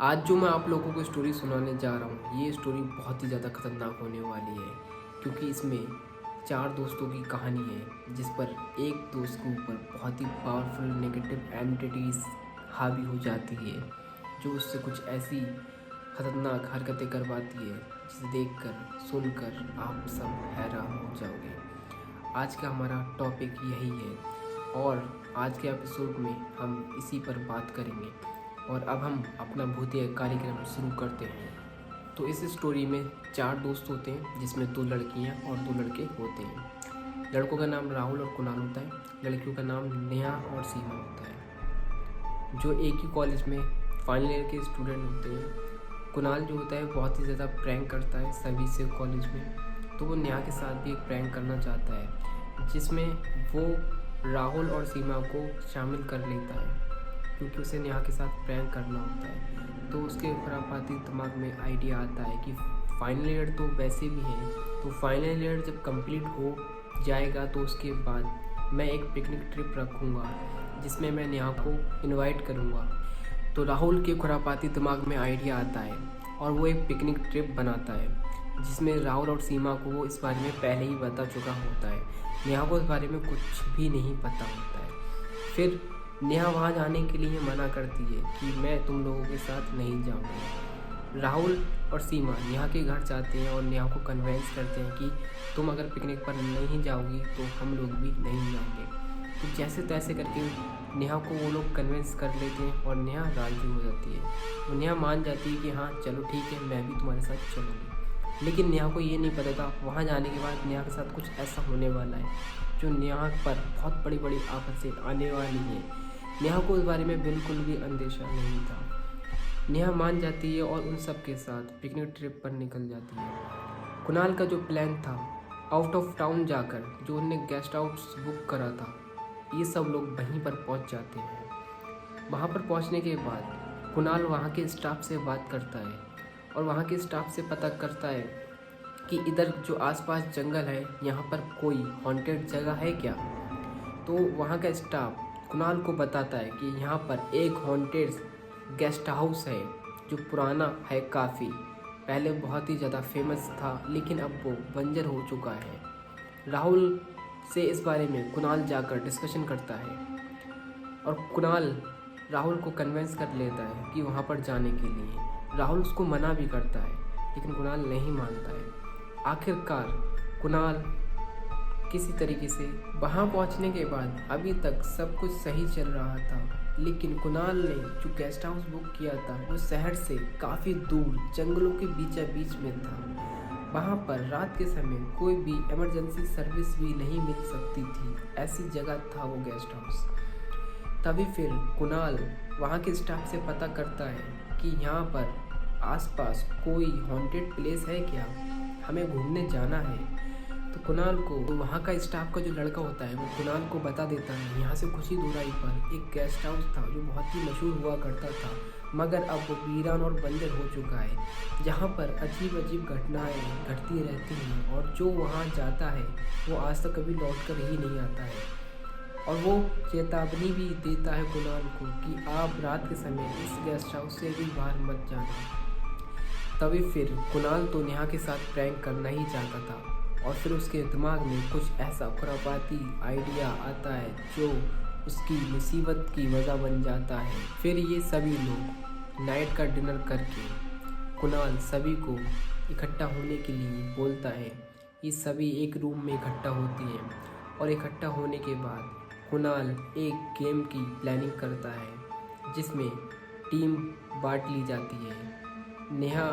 आज जो मैं आप लोगों को स्टोरी सुनाने जा रहा हूँ, ये स्टोरी बहुत ही ज़्यादा खतरनाक होने वाली है क्योंकि इसमें 4 दोस्तों की कहानी है जिस पर एक दोस्त के ऊपर बहुत ही पावरफुल नेगेटिव एंटिटीज़ हावी हो जाती है जो उससे कुछ ऐसी खतरनाक हरकतें करवाती है जिसे देखकर सुनकर आप सब हैरान हो जाओगे। आज का हमारा टॉपिक यही है और आज के एपिसोड में हम इसी पर बात करेंगे। और अब हम अपना भूतिया कार्यक्रम शुरू करते हैं। तो इस स्टोरी में 4 दोस्त होते हैं जिसमें 2 लड़कियां और 2 लड़के होते हैं। लड़कों का नाम राहुल और कुणाल होता है, लड़कियों का नाम नेहा और सीमा होता है जो एक ही कॉलेज में फाइनल ईयर के स्टूडेंट होते हैं। कुणाल जो होता है बहुत ही ज़्यादा प्रैंक करता है सभी से कॉलेज में, तो वो नेहा के साथ भी एक प्रैंक करना चाहता है जिसमें वो राहुल और सीमा को शामिल कर लेता है क्योंकि उसे नेहा के साथ प्रैंक करना होता है। तो उसके खुरापाती दिमाग में आइडिया आता है कि फाइनल ईयर तो वैसे भी है, तो फाइनल ईयर जब कंप्लीट हो जाएगा तो उसके बाद मैं एक पिकनिक ट्रिप रखूँगा जिसमें मैं नेहा को इनवाइट करूँगा। तो राहुल के खुरापाती दिमाग में आइडिया आता है और वो एक पिकनिक ट्रिप बनाता है जिसमें राहुल और सीमा को वो इस बारे में पहले ही बता चुका होता है। नेहा को इस बारे में कुछ भी नहीं पता होता है। फिर नेहा वहाँ जाने के लिए मना करती है कि मैं तुम लोगों के साथ नहीं जाऊँगी। राहुल और सीमा नेहा के घर जाते हैं और नेहा को कन्वेंस करते हैं कि तुम अगर पिकनिक पर नहीं जाओगी तो हम लोग भी नहीं जाएंगे। तो जैसे तैसे करके नेहा को वो लोग कन्वेंस कर लेते हैं और नेहा राज़ी हो जाती है। तो नेहा मान जाती है कि हाँ चलो ठीक है, मैं भी तुम्हारे साथ चलूँगी। लेकिन नेहा को ये नहीं पता था वहाँ जाने के बाद नेहा के साथ कुछ ऐसा होने वाला है जो नेहा पर बहुत बड़ी बड़ी आफतें आने वाली है। नेहा को इस बारे में बिल्कुल भी अंदेशा नहीं था। नेहा मान जाती है और उन सब के साथ पिकनिक ट्रिप पर निकल जाती है। कुणाल का जो प्लान था आउट ऑफ टाउन जाकर जो उनने गेस्ट हाउस बुक करा था, ये सब लोग वहीं पर पहुंच जाते हैं। वहां पर पहुंचने के बाद कुणाल वहां के स्टाफ से बात करता है और वहां के स्टाफ से पता करता है कि इधर जो आसपास जंगल है यहाँ पर कोई हॉन्टेड जगह है क्या। तो वहाँ का स्टाफ कुणाल को बताता है कि यहाँ पर एक हॉन्टेड गेस्ट हाउस है जो पुराना है काफ़ी, पहले बहुत ही ज़्यादा फेमस था लेकिन अब वो बंजर हो चुका है। राहुल से इस बारे में कुणाल जाकर डिस्कशन करता है और कुणाल राहुल को कन्विंस कर लेता है कि वहाँ पर जाने के लिए। राहुल उसको मना भी करता है लेकिन कुणाल नहीं मानता है। आखिरकार कुणाल किसी तरीके से वहाँ पहुँचने के बाद अभी तक सब कुछ सही चल रहा था, लेकिन कुणाल ने जो गेस्ट हाउस बुक किया था वो शहर से काफ़ी दूर जंगलों के बीच में था। वहाँ पर रात के समय कोई भी इमरजेंसी सर्विस भी नहीं मिल सकती थी, ऐसी जगह था वो गेस्ट हाउस। तभी फिर कुणाल वहाँ के स्टाफ से पता करता है कि यहाँ पर आसपास कोई हॉन्टेड प्लेस है क्या, हमें घूमने जाना है। तो कुणाल को वहाँ का स्टाफ का जो लड़का होता है वो कुणाल को बता देता है यहाँ से कुछ ही दूराई पर एक गेस्ट हाउस था जो बहुत ही मशहूर हुआ करता था, मगर अब वो वीरान और बंजर हो चुका है, जहाँ पर अजीब अजीब घटनाएं घटती रहती हैं और जो वहाँ जाता है वो आज तक कभी लौट कर ही नहीं आता है। और वो चेतावनी भी देता है कुणाल को कि आप रात के समय इस गेस्ट हाउस से भी बाहर मत जाना। तभी फिर कुणाल तो नेहा के साथ प्रैंक करना ही चाहता था और फिर उसके दिमाग में कुछ ऐसा खुरापाती आइडिया आता है जो उसकी मुसीबत की वजह बन जाता है। फिर ये सभी लोग नाइट का डिनर करके कुणाल सभी को इकट्ठा होने के लिए बोलता है। ये सभी एक रूम में इकट्ठा होती हैं और इकट्ठा होने के बाद कुणाल एक गेम की प्लानिंग करता है जिसमें टीम बांट ली जाती है, नेहा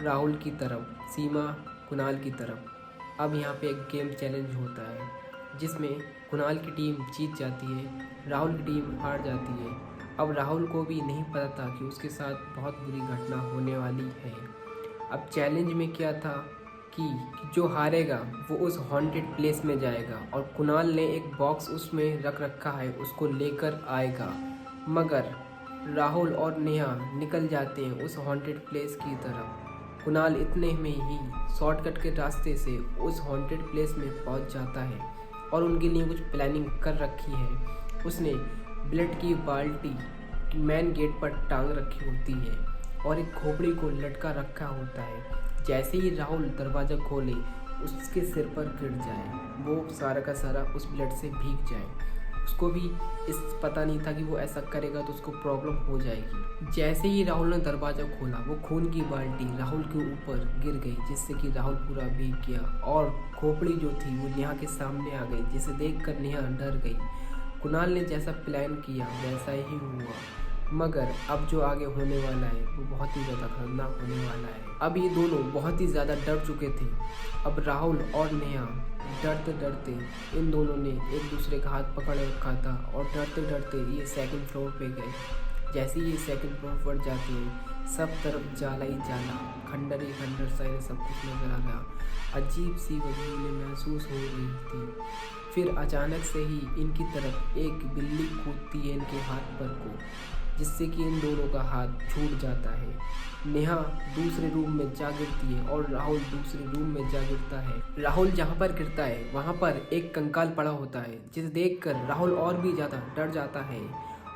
राहुल की तरफ, सीमा कुणाल की तरफ। अब यहाँ पे एक गेम चैलेंज होता है जिसमें कुणाल की टीम जीत जाती है, राहुल की टीम हार जाती है। अब राहुल को भी नहीं पता था कि उसके साथ बहुत बुरी घटना होने वाली है। अब चैलेंज में क्या था कि जो हारेगा वो उस हॉन्टेड प्लेस में जाएगा और कुणाल ने एक बॉक्स उसमें रख रखा है, उसको लेकर आएगा। मगर राहुल और नेहा निकल जाते हैं उस हॉन्टेड प्लेस की तरफ। कुणाल इतने में ही शॉर्टकट के रास्ते से उस हॉन्टेड प्लेस में पहुंच जाता है और उनके लिए कुछ प्लानिंग कर रखी है। उसने ब्लड की बाल्टी मेन गेट पर टांग रखी होती है और एक खोपड़ी को लटका रखा होता है। जैसे ही राहुल दरवाज़ा खोले उसके सिर पर गिर जाए, वो सारा का सारा उस ब्लड से भीग जाए। उसको भी इस पता नहीं था कि वो ऐसा करेगा तो उसको प्रॉब्लम हो जाएगी। जैसे ही राहुल ने दरवाज़ा खोला वो खून की बाल्टी राहुल के ऊपर गिर गई, जिससे कि राहुल पूरा भीग गया और खोपड़ी जो थी वो नेहा के सामने आ गई, जिसे देखकर नेहा डर गई। कुणाल ने जैसा प्लान किया वैसा ही हुआ, मगर अब जो आगे होने वाला है वो बहुत ही ज़्यादा खतरनाक होने वाला है। अब ये दोनों बहुत ही ज़्यादा डर चुके थे। अब राहुल और नेहा डरते डरते इन दोनों ने एक दूसरे का हाथ पकड़ रखा था और डरते डरते ये सेकंड फ्लोर पे गए। जैसे ही ये सेकंड फ्लोर पर जाते हैं सब तरफ जाला ही जाला, खंडर ही खंडर सा सब कुछ नजर आ रहा। अजीब सी बदबू में महसूस हो रही थी। फिर अचानक से ही इनकी तरफ एक बिल्ली कूदती है इनके हाथ पर को, जिससे कि इन दोनों का हाथ छूट जाता है। नेहा दूसरे रूम में जा गिरती है और राहुल दूसरे रूम में जा गिरता है। राहुल जहाँ पर गिरता है वहाँ पर एक कंकाल पड़ा होता है, जिसे देखकर राहुल और भी ज़्यादा डर जाता है।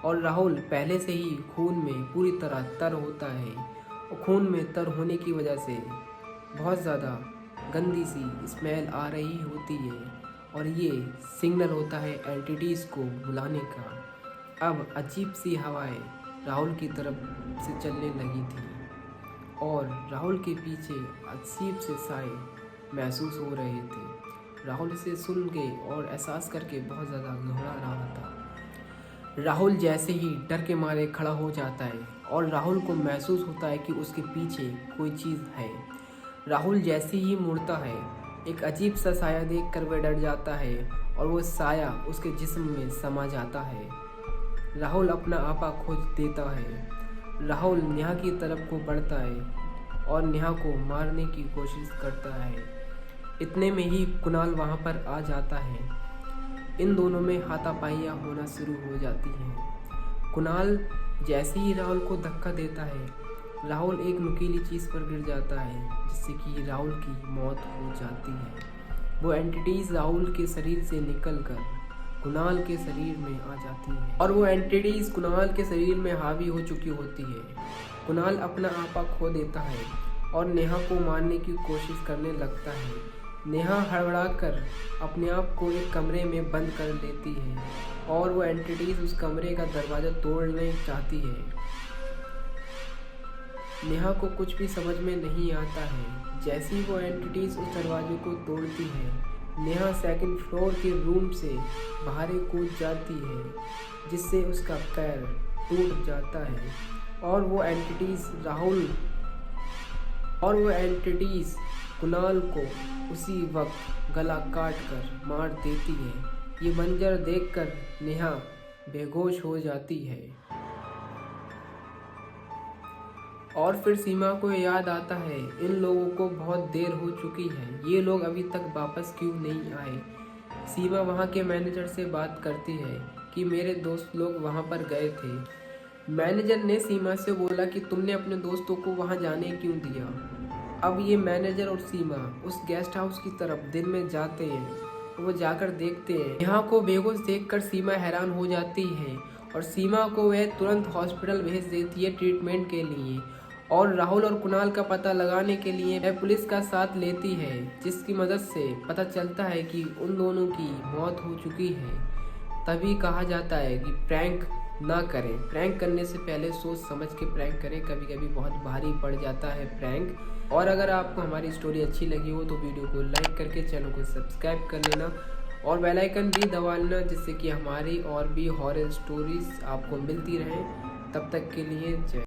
और राहुल पहले से ही खून में पूरी तरह तर होता है और खून में तर होने की वजह से बहुत ज़्यादा गंदी सी स्मेल आ रही होती है और ये सिग्नल होता है एंटिटीज़ को बुलाने का। अब अजीब सी हवाएं राहुल की तरफ से चलने लगी थी और राहुल के पीछे अजीब से साए महसूस हो रहे थे। राहुल इसे सुन के और एहसास करके बहुत ज़्यादा घबरा रहा था। राहुल जैसे ही डर के मारे खड़ा हो जाता है और राहुल को महसूस होता है कि उसके पीछे कोई चीज़ है। राहुल जैसे ही मुड़ता है एक अजीब सा साया देखकर वह डर जाता है और वो साया उसके जिस्म में समा जाता है। राहुल अपना आपा खोज देता है। राहुल नेहा की तरफ को बढ़ता है और नेहा को मारने की कोशिश करता है। इतने में ही कुणाल वहाँ पर आ जाता है। इन दोनों में हाथापाइयाँ होना शुरू हो जाती हैं। कुणाल जैसे ही राहुल को धक्का देता है राहुल एक नुकीली चीज़ पर गिर जाता है, जिससे कि राहुल की मौत हो जाती है। वो एंटिटीज़ राहुल के शरीर से निकलकर कुणाल के शरीर में आ जाती है और वो एंटिटीज़ कुणाल के शरीर में हावी हो चुकी होती है। कुणाल अपना आपा खो देता है और नेहा को मारने की कोशिश करने लगता है। नेहा हड़बड़ाकर अपने आप को एक कमरे में बंद कर लेती है और वो एंटिटीज़ उस कमरे का दरवाज़ा तोड़ने चाहती है। नेहा को कुछ भी समझ में नहीं आता है। जैसे ही वो एंटिटीज़ उस दरवाजे को तोड़ती है नेहा सेकंड फ्लोर के रूम से बाहर कूद जाती है, जिससे उसका पैर टूट जाता है और वो एंटिटीज़ कुणाल को उसी वक्त गला काट कर मार देती है। ये मंजर देखकर नेहा बेहोश हो जाती है और फिर सीमा को याद आता है इन लोगों को बहुत देर हो चुकी है, ये लोग अभी तक वापस क्यों नहीं आए। सीमा वहाँ के मैनेजर से बात करती है कि मेरे दोस्त लोग वहाँ पर गए थे। मैनेजर ने सीमा से बोला कि तुमने अपने दोस्तों को वहाँ जाने क्यों दिया। अब ये मैनेजर और सीमा उस गेस्ट हाउस की तरफ दिन में जाते हैं। वो जाकर देखते हैं यहाँ को बेहोश देखकर सीमा हैरान हो जाती है और सीमा को वह तुरंत हॉस्पिटल भेज देती है ट्रीटमेंट के लिए और राहुल और कुणाल का पता लगाने के लिए वह पुलिस का साथ लेती है, जिसकी मदद से पता चलता है कि उन दोनों की मौत हो चुकी है। तभी कहा जाता है कि प्रैंक ना करें, प्रैंक करने से पहले सोच समझ के प्रैंक करें, कभी कभी बहुत भारी पड़ जाता है प्रैंक। और अगर आपको हमारी स्टोरी अच्छी लगी हो तो वीडियो को लाइक करके चैनल को सब्सक्राइब कर लेना और बेल आइकन भी दबा लेना, जिससे कि हमारी और भी हॉरर स्टोरीज आपको मिलती रहें। तब तक के लिए जय।